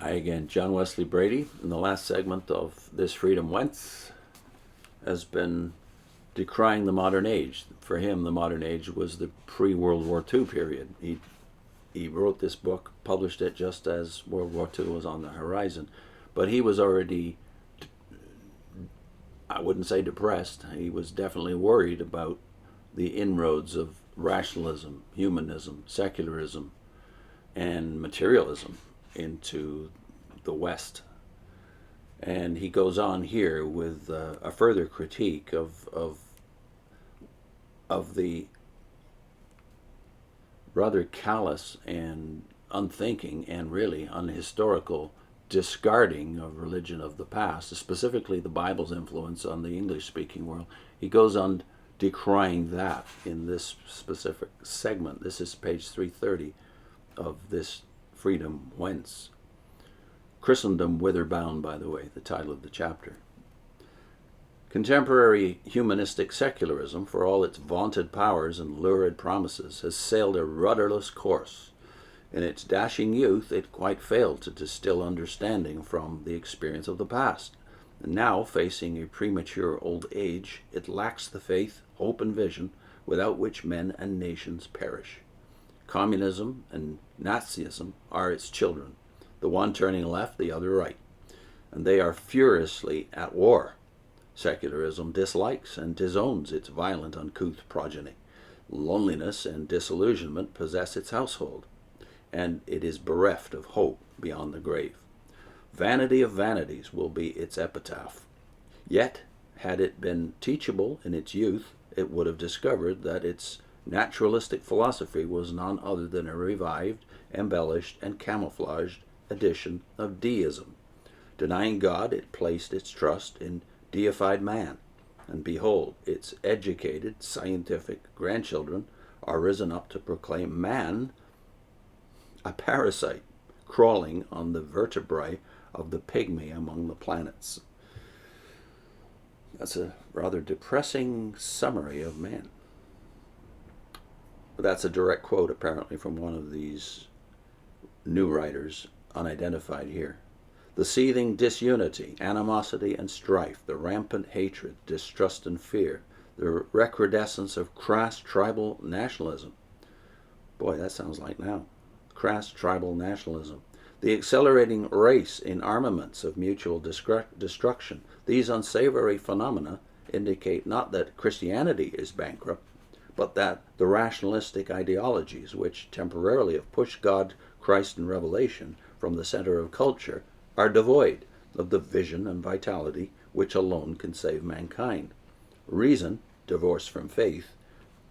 Hi again, John Wesley Bready. In the last segment of this Freedom Whence has been decrying the modern age. For him, the modern age was the pre-World War II period. He wrote this book, published it just as World War II was on the horizon. But he was already, I wouldn't say depressed, he was definitely worried about the inroads of rationalism, humanism, secularism, and materialism into the West. And he goes on here with a further critique of the rather callous and unthinking and really unhistorical discarding of religion of the past, specifically the Bible's influence on the English-speaking world. He goes on decrying that in this specific segment. This is page 330 of this Freedom Whence. Christendom Whither Bound, by the way, the title of the chapter. Contemporary humanistic secularism, for all its vaunted powers and lurid promises, has sailed a rudderless course. In its dashing youth, it quite failed to distill understanding from the experience of the past. And now, facing a premature old age, it lacks the faith, hope, and vision without which men and nations perish. Communism and Nazism are its children, the one turning left, the other right, and they are furiously at war. Secularism dislikes and disowns its violent, uncouth progeny. Loneliness and disillusionment possess its household, and it is bereft of hope beyond the grave. Vanity of vanities will be its epitaph. Yet, had it been teachable in its youth, it would have discovered that its naturalistic philosophy was none other than a revived, embellished, and camouflaged edition of deism. Denying God, it placed its trust in deified man, and behold, its educated, scientific grandchildren are risen up to proclaim man a parasite crawling on the vertebrae of the pygmy among the planets. That's a rather depressing summary of man. But that's a direct quote, apparently, from one of these new writers, unidentified here. The seething disunity, animosity, and strife, the rampant hatred, distrust, and fear, the recrudescence of crass tribal nationalism. Boy, that sounds like now. Crass tribal nationalism. The accelerating race in armaments of mutual destruction. These unsavory phenomena indicate not that Christianity is bankrupt, but that the rationalistic ideologies which temporarily have pushed God, Christ, and revelation from the center of culture are devoid of the vision and vitality which alone can save mankind. Reason, divorced from faith,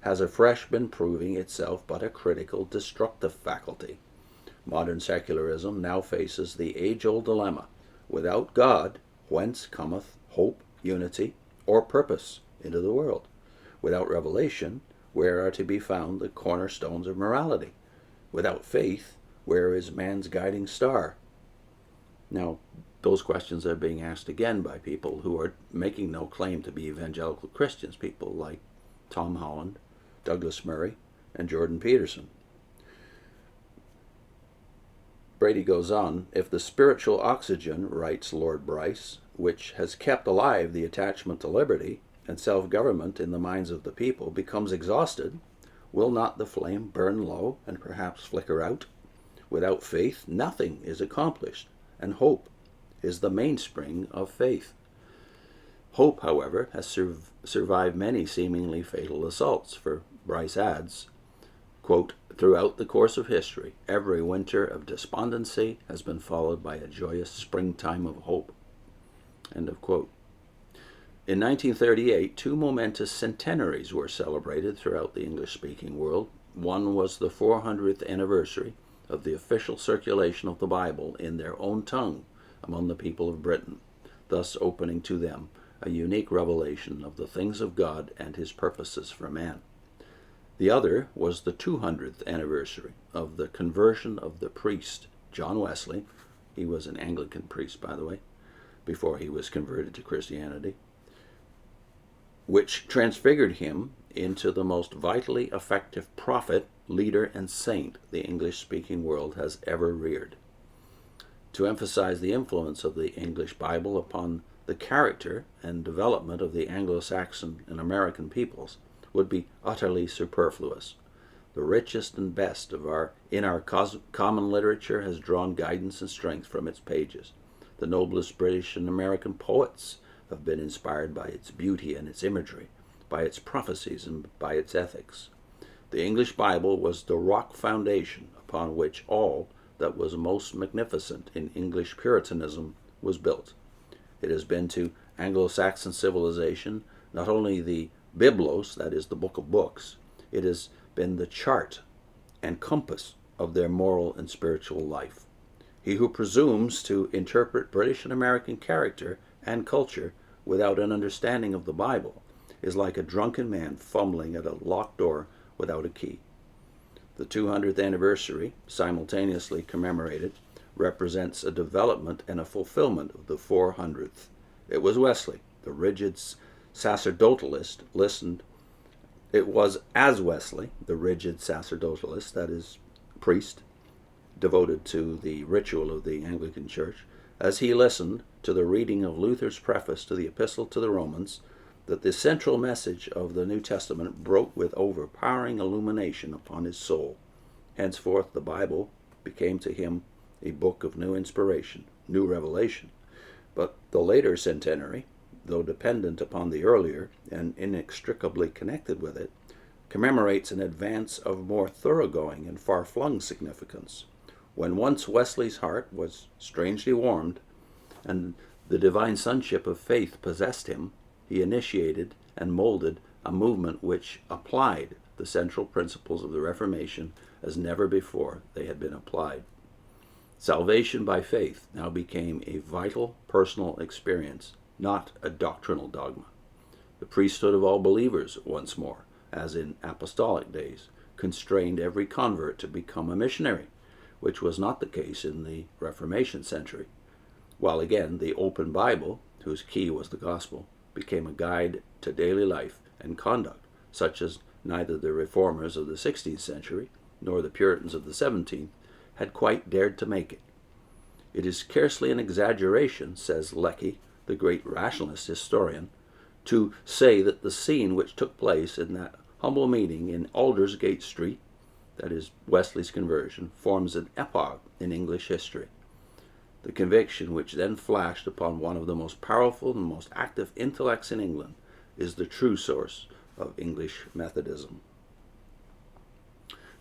has afresh been proving itself but a critical, destructive faculty. Modern secularism now faces the age-old dilemma: without God, whence cometh hope, unity, or purpose into the world? Without revelation, where are to be found the cornerstones of morality? Without faith, where is man's guiding star? Now, those questions are being asked again by people who are making no claim to be evangelical Christians, people like Tom Holland, Douglas Murray, and Jordan Peterson. Bready goes on, if the spiritual oxygen, writes Lord Bryce, which has kept alive the attachment to liberty and self-government in the minds of the people, becomes exhausted, will not the flame burn low and perhaps flicker out? Without faith, nothing is accomplished, and hope is the mainspring of faith. Hope, however, has survived many seemingly fatal assaults, for Bryce adds, quote, throughout the course of history, every winter of despondency has been followed by a joyous springtime of hope. End of quote. In 1938, two momentous centenaries were celebrated throughout the English-speaking world. One was the 400th anniversary of the official circulation of the Bible in their own tongue among the people of Britain, thus opening to them a unique revelation of the things of God and his purposes for man. The other was the 200th anniversary of the conversion of the priest John Wesley. He was an Anglican priest, by the way, before he was converted to Christianity, which transfigured him into the most vitally effective prophet, leader, and saint the English-speaking world has ever reared. to emphasize the influence of the English Bible upon the character and development of the Anglo-Saxon and American peoples would be utterly superfluous. The richest and best of our common literature has drawn guidance and strength from its pages. The noblest British and American poets have been inspired by its beauty and its imagery, by its prophecies and by its ethics. The English Bible was the rock foundation upon which all that was most magnificent in English Puritanism was built. It has been to Anglo-Saxon civilization not only the Biblos, that is the book of books, it has been the chart and compass of their moral and spiritual life. He who presumes to interpret British and American character and culture without an understanding of the Bible is like a drunken man fumbling at a locked door without a key. The 200th anniversary, simultaneously commemorated, represents a development and a fulfillment of the 400th. It was Wesley, the rigid sacerdotalist, that is, priest, devoted to the ritual of the Anglican Church, as he listened to the reading of Luther's preface to the Epistle to the Romans, that the central message of the New Testament broke with overpowering illumination upon his soul. Henceforth the Bible became to him a book of new inspiration, new revelation. But the later centenary, though dependent upon the earlier and inextricably connected with it, commemorates an advance of more thoroughgoing and far-flung significance. When once Wesley's heart was strangely warmed, and the divine sonship of faith possessed him, he initiated and molded a movement which applied the central principles of the Reformation as never before they had been applied. Salvation by faith now became a vital personal experience, not a doctrinal dogma. The priesthood of all believers, once more, as in apostolic days, constrained every convert to become a missionary, which was not the case in the Reformation century, while again the open Bible, whose key was the gospel, became a guide to daily life and conduct, such as neither the reformers of the 16th century nor the Puritans of the 17th had quite dared to make it. It is scarcely an exaggeration, says Lecky, the great rationalist historian, to say that the scene which took place in that humble meeting in Aldersgate Street, that is Wesley's conversion, forms an epoch in English history. The conviction which then flashed upon one of the most powerful and most active intellects in England is the true source of English Methodism.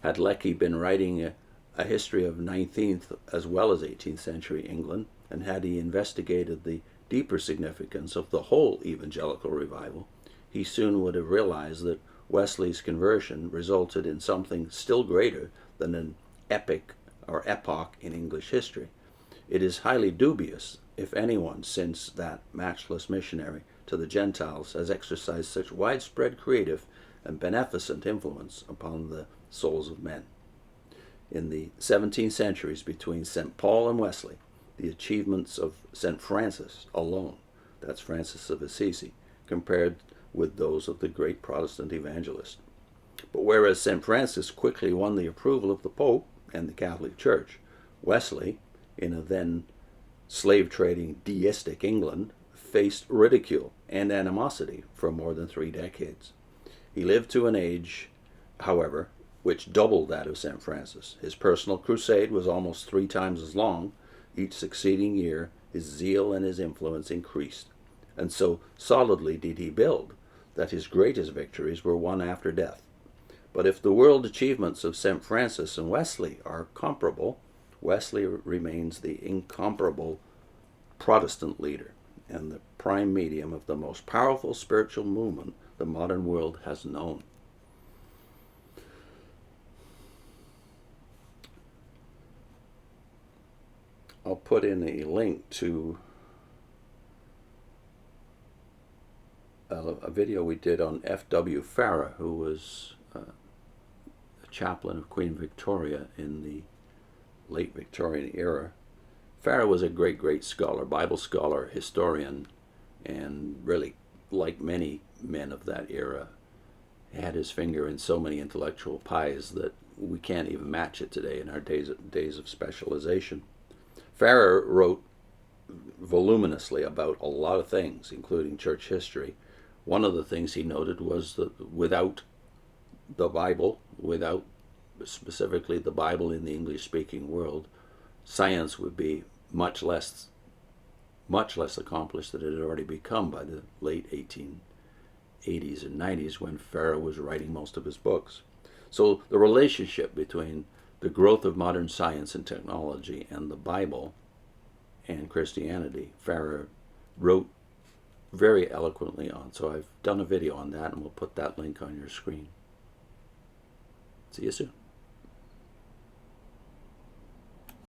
Had Lecky been writing a history of 19th as well as 18th century England, and had he investigated the deeper significance of the whole evangelical revival, he soon would have realized that Wesley's conversion resulted in something still greater than an epic or epoch in English history. It is highly dubious if anyone since that matchless missionary to the Gentiles has exercised such widespread creative and beneficent influence upon the souls of men. In the 17th centuries between St. Paul and Wesley, the achievements of St. Francis alone, that's Francis of Assisi, compared with those of the great Protestant evangelist. But whereas St. Francis quickly won the approval of the Pope and the Catholic Church, Wesley, in a then slave-trading deistic England, faced ridicule and animosity for more than 3 decades. He lived to an age, however, which doubled that of St. Francis. His personal crusade was almost 3 times as long. Each succeeding year, his zeal and his influence increased, and so solidly did he build that his greatest victories were won after death. But if the world achievements of St. Francis and Wesley are comparable, Wesley remains the incomparable Protestant leader and the prime medium of the most powerful spiritual movement the modern world has known. I'll put in a link to a video we did on F.W. Farah, who was a chaplain of Queen Victoria in the late Victorian era. Farah was a great scholar, Bible scholar, historian, and really, like many men of that era, had his finger in so many intellectual pies that we can't even match it today in our days of specialization. Farrer wrote voluminously about a lot of things, including church history. One of the things he noted was that without the Bible, without specifically the Bible in the English-speaking world, science would be much less accomplished than it had already become by the late 1880s and 90s when Farrer was writing most of his books. So the relationship between the growth of modern science and technology and the Bible and Christianity, Farrer wrote very eloquently on. So I've done a video on that, and we'll put that link on your screen. See you soon.